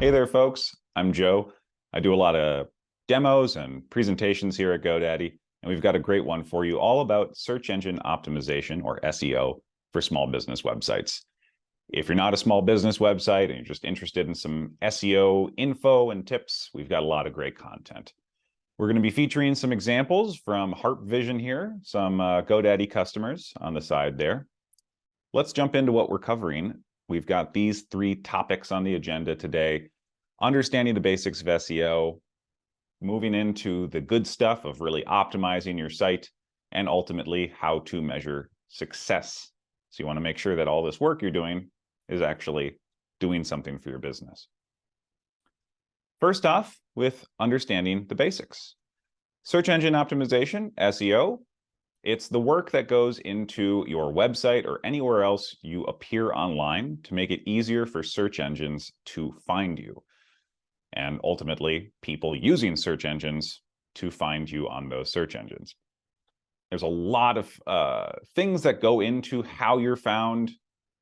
Hey there, folks. I'm Joe. I do a lot of demos and presentations here at Godaddy, and we've got a great one for you all about search engine optimization, or SEO, for small business websites. If you're not a small business website and you're just interested in some SEO info and tips, we've got a lot of great content. We're going to be featuring some examples from Harp Vision here, some Godaddy customers on the side there. Let's jump into what we're covering. We've got these 3 topics on the agenda today: understanding the basics of SEO, moving into the good stuff of really optimizing your site, and ultimately how to measure success. So you want to make sure that all this work you're doing is actually doing something for your business. First off, with understanding the basics. Search engine optimization, SEO, it's the work that goes into your website or anywhere else you appear online to make it easier for search engines to find you, and ultimately people using search engines to find you on those search engines. There's a lot of things that go into how you're found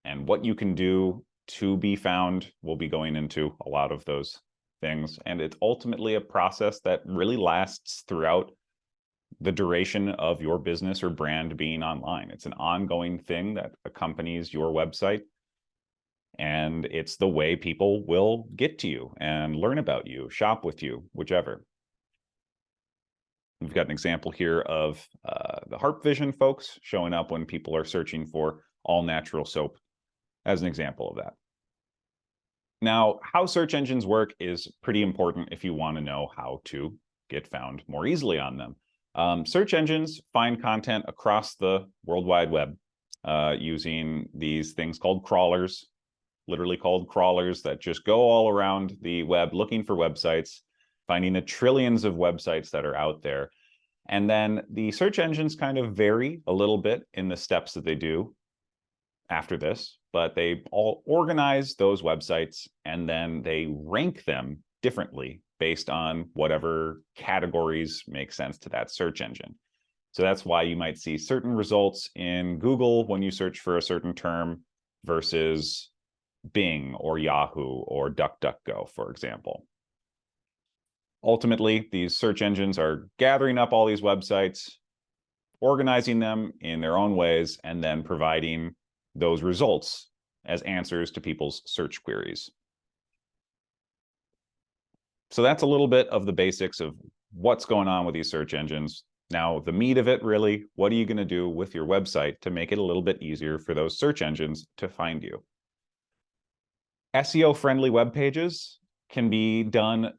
and what you can do to be found. We'll be going into a lot of those things, and it's ultimately a process that really lasts throughout the duration of your business or brand being online. It's an ongoing thing that accompanies your website, and it's the way people will get to you and learn about you, shop with you, whichever. We've got an example here of the Harp Vision folks showing up when people are searching for all natural soap as an example of that. Now, how search engines work is pretty important if you want to know how to get found more easily on them. Search engines find content across the World Wide Web using these things called crawlers, literally called crawlers, that just go all around the web looking for websites, finding the trillions of websites that are out there. And then the search engines kind of vary a little bit in the steps that they do after this, but they all organize those websites and then they rank them differently based on whatever categories make sense to that search engine. So that's why you might see certain results in Google when you search for a certain term versus Bing or Yahoo or DuckDuckGo, for example. Ultimately, these search engines are gathering up all these websites, organizing them in their own ways, and then providing those results as answers to people's search queries. So that's a little bit of the basics of what's going on with these search engines. Now, the meat of it, really, what are you going to do with your website to make it a little bit easier for those search engines to find you? SEO-friendly web pages can be done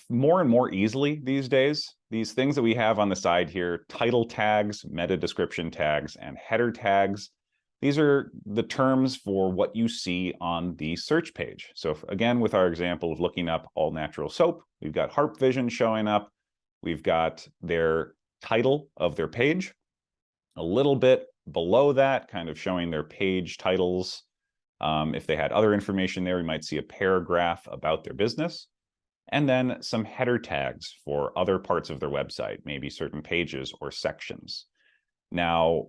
more and more easily these days. These things that we have on the side here, title tags, meta description tags, and header tags, these are the terms for what you see on the search page. So again, with our example of looking up all natural soap, we've got Harp Vision showing up. We've got their title of their page. A little bit below that, kind of showing their page titles. If they had other information there, we might see a paragraph about their business. And then some header tags for other parts of their website, maybe certain pages or sections. Now,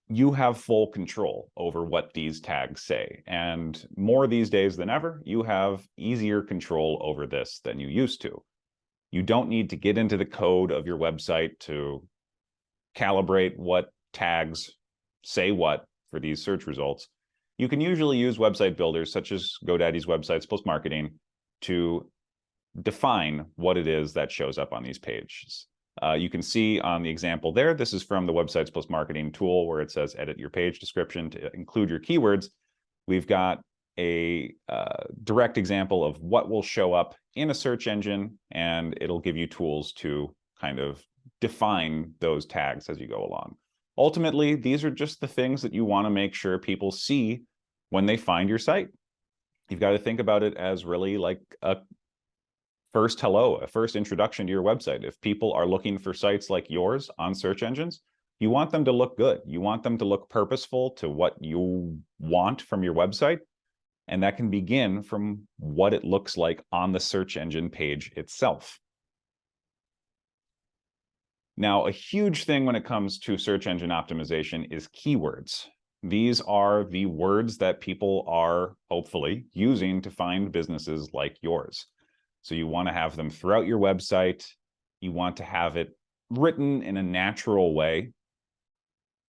you have full control over what these tags say. And more these days than ever, you have easier control over this than you used to. You don't need to get into the code of your website to calibrate what tags say what for these search results. You can usually use website builders such as Godaddy's Websites + Marketing to define what it is that shows up on these pages. You can see on the example there, this is from the Websites + Marketing tool where it says edit your page description to include your keywords. We've got a direct example of what will show up in a search engine, and it'll give you tools to kind of define those tags as you go along. Ultimately, these are just the things that you want to make sure people see when they find your site. You've got to think about it as really like a first hello, a first introduction to your website. If people are looking for sites like yours on search engines, you want them to look good. You want them to look purposeful to what you want from your website. And that can begin from what it looks like on the search engine page itself. Now, a huge thing when it comes to search engine optimization is keywords. These are the words that people are hopefully using to find businesses like yours. So you want to have them throughout your website. You want to have it written in a natural way.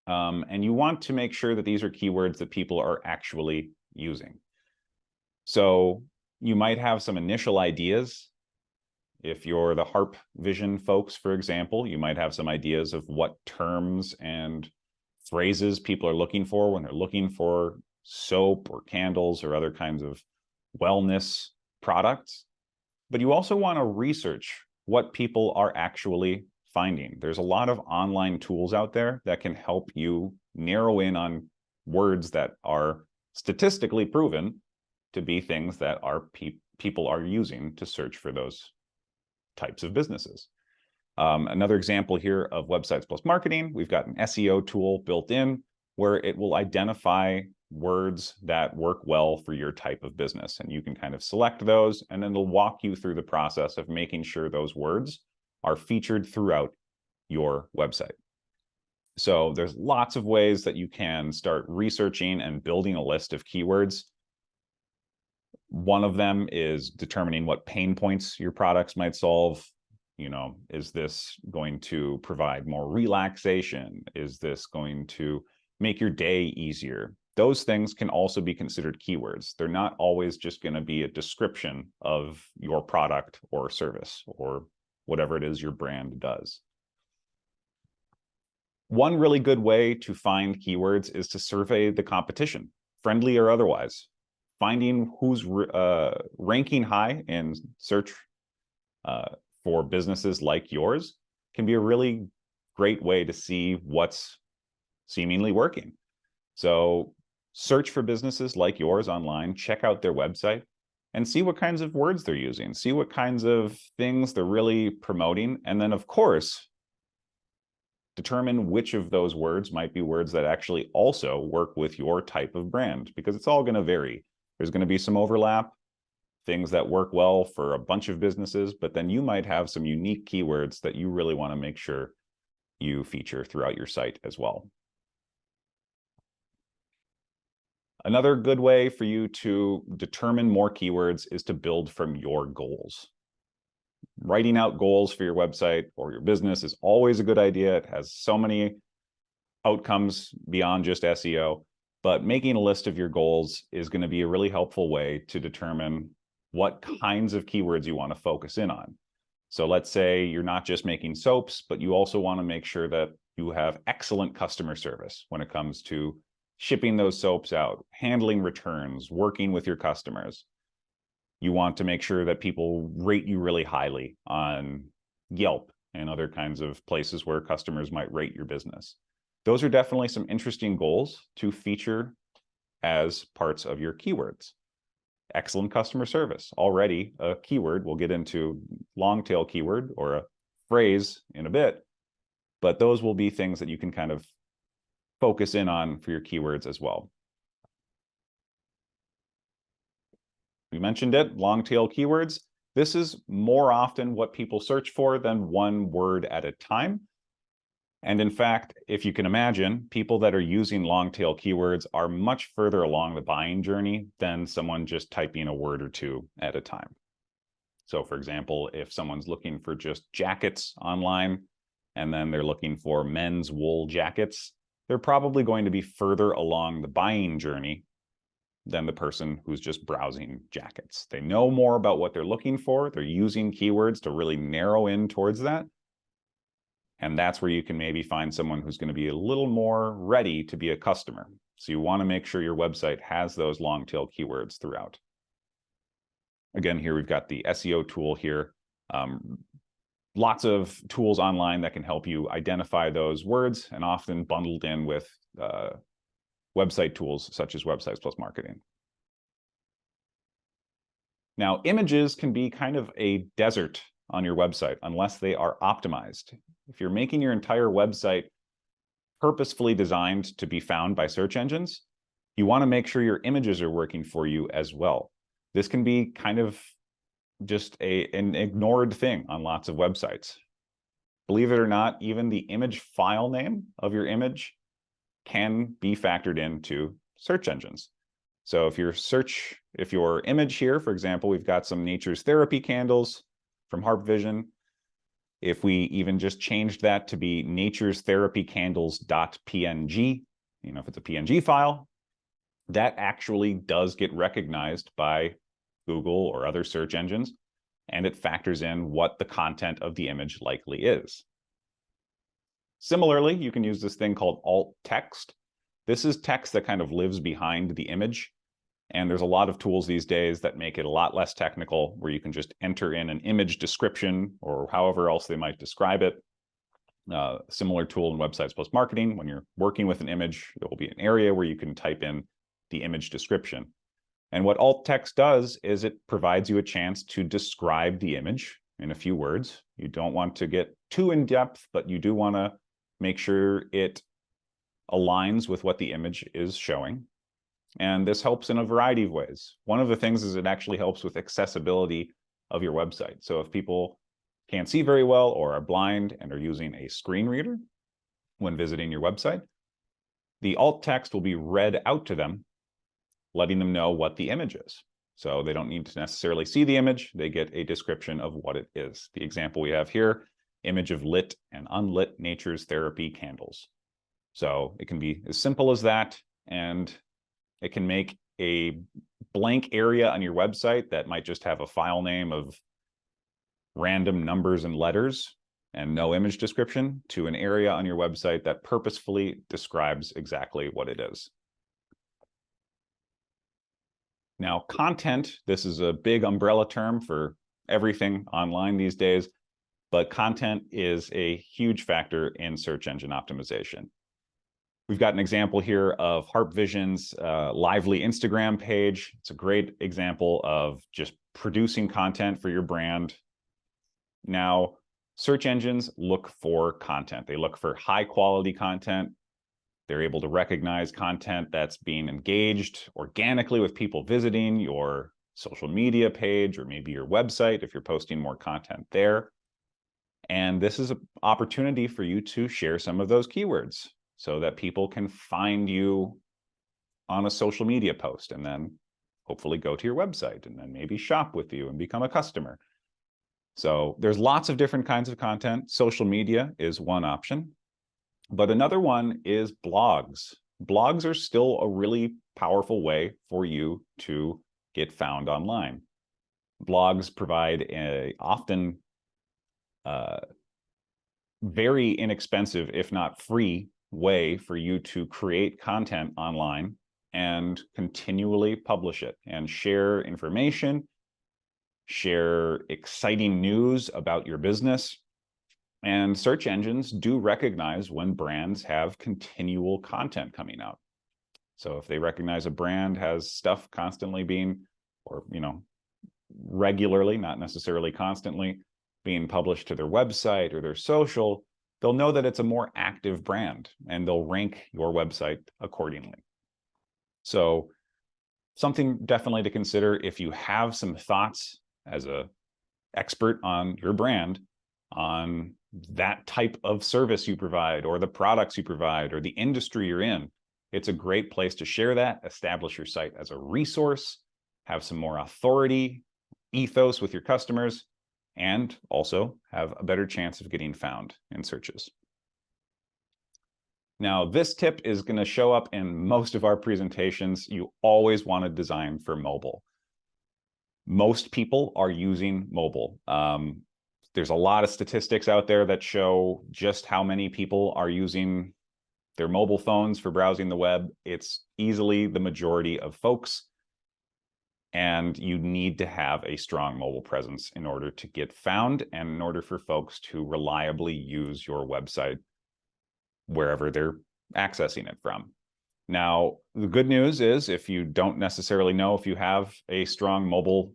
And you want to make sure that these are keywords that people are actually using. So you might have some initial ideas. If you're the Harp Vision folks, for example, you might have some ideas of what terms and phrases people are looking for when they're looking for soap or candles or other kinds of wellness products. But you also want to research what people are actually finding. There's a lot of online tools out there that can help you narrow in on words that are statistically proven to be things that are people are using to search for those types of businesses. Another example here of Websites Plus Marketing, we've got an SEO tool built in where it will identify words that work well for your type of business. And you can kind of select those, and then it'll walk you through the process of making sure those words are featured throughout your website. So there's lots of ways that you can start researching and building a list of keywords. One of them is determining what pain points your products might solve. You know, is this going to provide more relaxation? Is this going to make your day easier? Those things can also be considered keywords. They're not always just going to be a description of your product or service or whatever it is your brand does. One really good way to find keywords is to survey the competition, friendly or otherwise. Finding who's ranking high in search for businesses like yours can be a really great way to see what's seemingly working. So search for businesses like yours online, check out their website, and see what kinds of words they're using, see what kinds of things they're really promoting, and then, of course, determine which of those words might be words that actually also work with your type of brand, because it's all going to vary. There's going to be some overlap, things that work well for a bunch of businesses, but then you might have some unique keywords that you really want to make sure you feature throughout your site as well. Another good way for you to determine more keywords is to build from your goals. Writing out goals for your website or your business is always a good idea. It has so many outcomes beyond just SEO, but making a list of your goals is going to be a really helpful way to determine what kinds of keywords you want to focus in on. So let's say you're not just making soaps, but you also want to make sure that you have excellent customer service when it comes to shipping those soaps out, handling returns, working with your customers. You want to make sure that people rate you really highly on Yelp and other kinds of places where customers might rate your business. Those are definitely some interesting goals to feature as parts of your keywords. Excellent customer service, already a keyword. We'll get into long tail keyword or a phrase in a bit, but those will be things that you can kind of focus in on for your keywords as well. We mentioned it, long tail keywords. This is more often what people search for than one word at a time. And in fact, if you can imagine, people that are using long tail keywords are much further along the buying journey than someone just typing a word or two at a time. So for example, if someone's looking for just jackets online, and then they're looking for men's wool jackets, they're probably going to be further along the buying journey than the person who's just browsing jackets. They know more about what they're looking for. They're using keywords to really narrow in towards that. And that's where you can maybe find someone who's going to be a little more ready to be a customer. So you want to make sure your website has those long tail keywords throughout. Again, here we've got the SEO tool here. Lots of tools online that can help you identify those words, and often bundled in with website tools such as Websites Plus Marketing. Now, images can be kind of a desert on your website unless they are optimized. If you're making your entire website purposefully designed to be found by search engines, you want to make sure your images are working for you as well. This can be kind of just an ignored thing on lots of websites. Believe it or not, even the image file name of your image can be factored into search engines. So if your image here, for example, we've got some nature's therapy candles from Harp Vision. If we even just changed that to be nature's therapy candles.png, if it's a PNG file, that actually does get recognized by Google or other search engines, and it factors in what the content of the image likely is. Similarly, you can use this thing called alt text. This is text that kind of lives behind the image. And there's a lot of tools these days that make it a lot less technical, where you can just enter in an image description or however else they might describe it. Similar tool in Websites + Marketing. When you're working with an image, there will be an area where you can type in the image description. And what alt text does is it provides you a chance to describe the image in a few words. You don't want to get too in depth, but you do want to make sure it aligns with what the image is showing. And this helps in a variety of ways. One of the things is it actually helps with accessibility of your website. So if people can't see very well or are blind and are using a screen reader when visiting your website, the alt text will be read out to them, letting them know what the image is. So they don't need to necessarily see the image, they get a description of what it is. The example we have here, image of lit and unlit nature's therapy candles. So it can be as simple as that, and it can make a blank area on your website that might just have a file name of random numbers and letters and no image description to an area on your website that purposefully describes exactly what it is. Now, content, this is a big umbrella term for everything online these days, but content is a huge factor in search engine optimization. We've got an example here of Harp Vision's Lively Instagram page. It's a great example of just producing content for your brand. Now, search engines look for content. They look for high quality content. They're able to recognize content that's being engaged organically with people visiting your social media page or maybe your website if you're posting more content there. And this is an opportunity for you to share some of those keywords so that people can find you on a social media post and then hopefully go to your website and then maybe shop with you and become a customer. So there's lots of different kinds of content. Social media is one option, but another one is blogs. Blogs are still a really powerful way for you to get found online. Blogs provide a often very inexpensive, if not free, way for you to create content online and continually publish it and share information, share exciting news about your business. And search engines do recognize when brands have continual content coming out. So if they recognize a brand has stuff constantly being, or regularly, not necessarily constantly, being published to their website or their social, they'll know that it's a more active brand and they'll rank your website accordingly. So something definitely to consider if you have some thoughts as an expert on your brand, on that type of service you provide or the products you provide or the industry you're in. It's a great place to share that, establish your site as a resource, have some more authority, ethos with your customers, and also have a better chance of getting found in searches. Now, this tip is going to show up in most of our presentations. You always want to design for mobile. Most people are using mobile. There's a lot of statistics out there that show just how many people are using their mobile phones for browsing the web. It's easily the majority of folks. And you need to have a strong mobile presence in order to get found and in order for folks to reliably use your website wherever they're accessing it from. Now, the good news is if you don't necessarily know if you have a strong mobile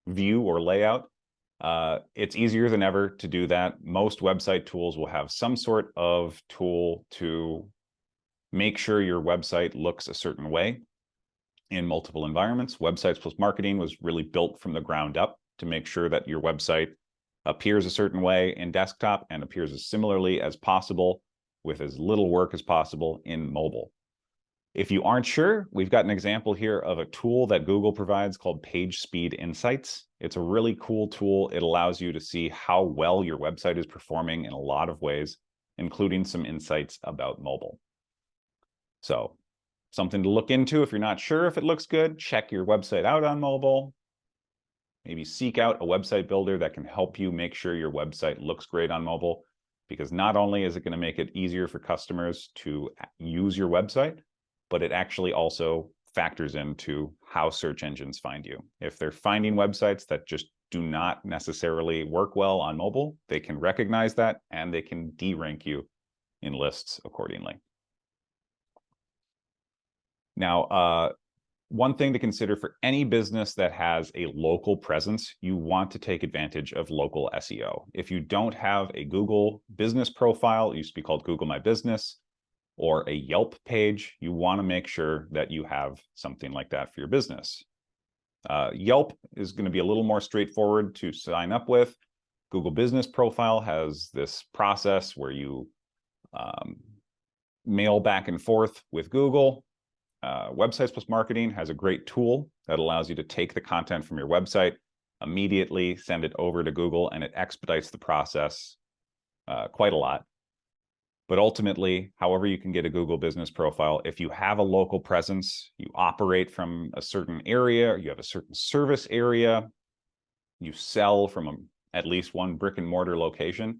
view or layout, it's easier than ever to do that. Most website tools will have some sort of tool to make sure your website looks a certain way in multiple environments. Websites + Marketing was really built from the ground up to make sure that your website appears a certain way in desktop and appears as similarly as possible with as little work as possible in mobile. If you aren't sure, we've got an example here of a tool that Google provides called Page Speed Insights. It's a really cool tool. It allows you to see how well your website is performing in a lot of ways, including some insights about mobile. So something to look into if you're not sure if it looks good. Check your website out on mobile. Maybe seek out a website builder that can help you make sure your website looks great on mobile, because not only is it going to make it easier for customers to use your website, but it actually also factors into how search engines find you. If they're finding websites that just do not necessarily work well on mobile, they can recognize that and they can de-rank you in lists accordingly. Now, one thing to consider for any business that has a local presence, you want to take advantage of local SEO. If you don't have a Google business profile, it used to be called Google My Business, or a Yelp page, you want to make sure that you have something like that for your business. Yelp is going to be a little more straightforward to sign up with. Google Business Profile has this process where you mail back and forth with Google. Websites Plus Marketing has a great tool that allows you to take the content from your website, immediately send it over to Google, and it expedites the process quite a lot. But ultimately, however you can get a Google Business Profile, if you have a local presence, you operate from a certain area, you have a certain service area, you sell from at least one brick and mortar location,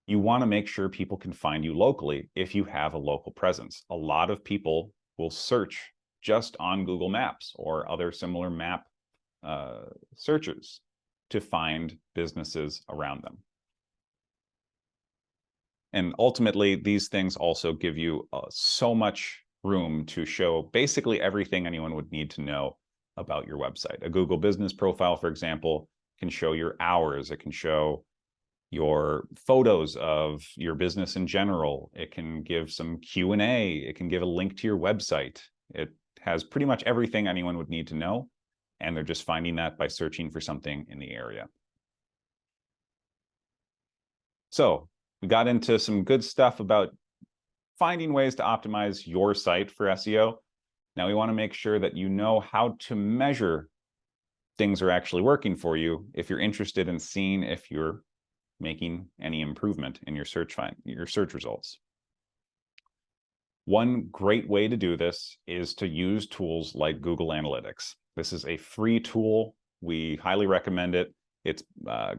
you want to make sure people can find you locally if you have a local presence. A lot of people will search just on Google Maps or other similar map searches to find businesses around them. And ultimately, these things also give you so much room to show basically everything anyone would need to know about your website. A Google Business Profile, for example, can show your hours. It can show your photos of your business in general. It can give some Q&A. It can give a link to your website. It has pretty much everything anyone would need to know, and they're just finding that by searching for something in the area. So we got into some good stuff about finding ways to optimize your site for SEO. Now we want to make sure that you know how to measure things are actually working for you if you're interested in seeing if you're making any improvement in your search results. One great way to do this is to use tools like Google Analytics. This is a free tool. We highly recommend it. It's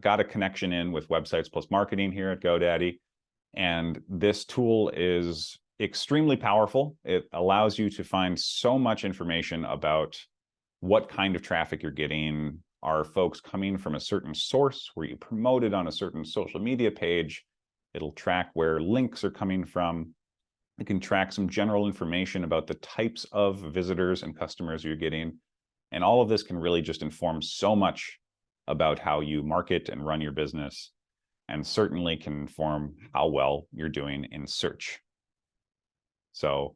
got a connection in with Websites Plus Marketing here at Godaddy. And this tool is extremely powerful. It allows you to find so much information about what kind of traffic you're getting. Are folks coming from a certain source where you promoted on a certain social media page? It'll track where links are coming from. It can track some general information about the types of visitors and customers you're getting. And all of this can really just inform so much about how you market and run your business, and certainly can inform how well you're doing in search. So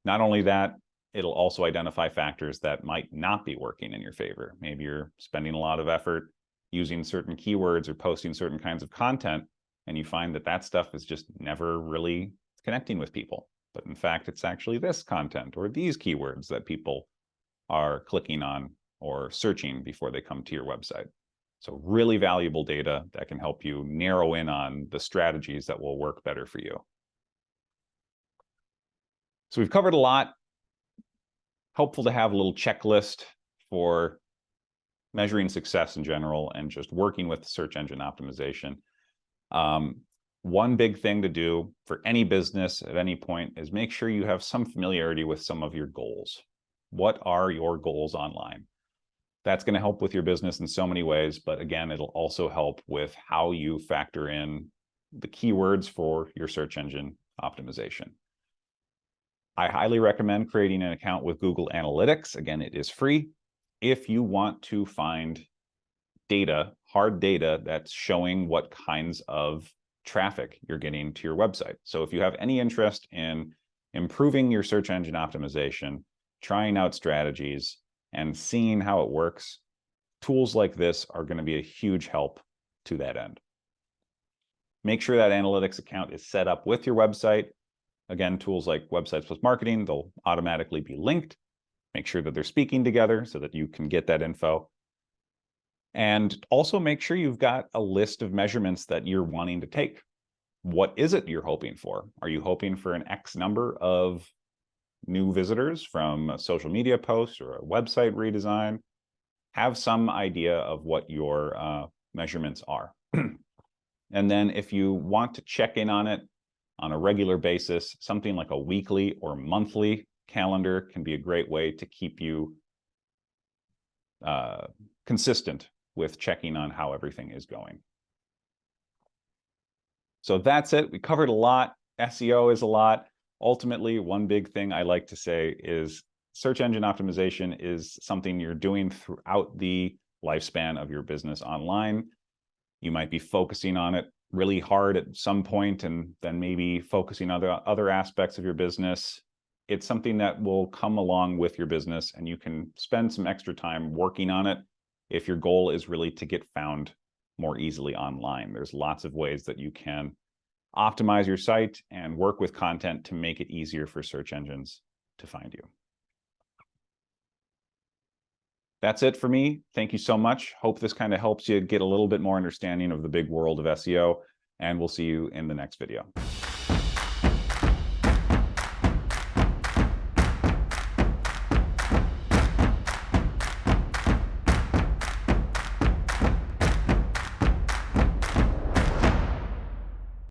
not only that, it'll also identify factors that might not be working in your favor. Maybe you're spending a lot of effort using certain keywords or posting certain kinds of content, and you find that that stuff is just never really connecting with people. But in fact, it's actually this content or these keywords that people are clicking on or searching before they come to your website. So really valuable data that can help you narrow in on the strategies that will work better for you. So we've covered a lot. Helpful to have a little checklist for measuring success in general and just working with search engine optimization. One big thing to do for any business at any point is make sure you have some familiarity with some of your goals. What are your goals online? That's going to help with your business in so many ways, but again, it'll also help with how you factor in the keywords for your search engine optimization. I highly recommend creating an account with Google Analytics. Again, it is free. If you want to find data, hard data, that's showing what kinds of traffic you're getting to your website. So if you have any interest in improving your search engine optimization, trying out strategies, and seeing how it works, tools like this are going to be a huge help to that end. Make sure that analytics account is set up with your website. Again, tools like Websites + Marketing, they'll automatically be linked. Make sure that they're speaking together so that you can get that info. And also make sure you've got a list of measurements that you're wanting to take. What is it you're hoping for? Are you hoping for an X number of new visitors from a social media post or a website redesign? Have some idea of what your measurements are. And then if you want to check in on it on a regular basis, something like a weekly or monthly calendar can be a great way to keep you consistent with checking on how everything is going. So that's it. We covered a lot. SEO is a lot. Ultimately, one big thing I like to say is search engine optimization is something you're doing throughout the lifespan of your business online. You might be focusing on it really hard at some point and then maybe focusing on other aspects of your business. It's something that will come along with your business, and you can spend some extra time working on it if your goal is really to get found more easily online. There's lots of ways that you can optimize your site and work with content to make it easier for search engines to find you. That's it for me. Thank you so much. Hope this kind of helps you get a little bit more understanding of the big world of SEO, and we'll see you in the next video.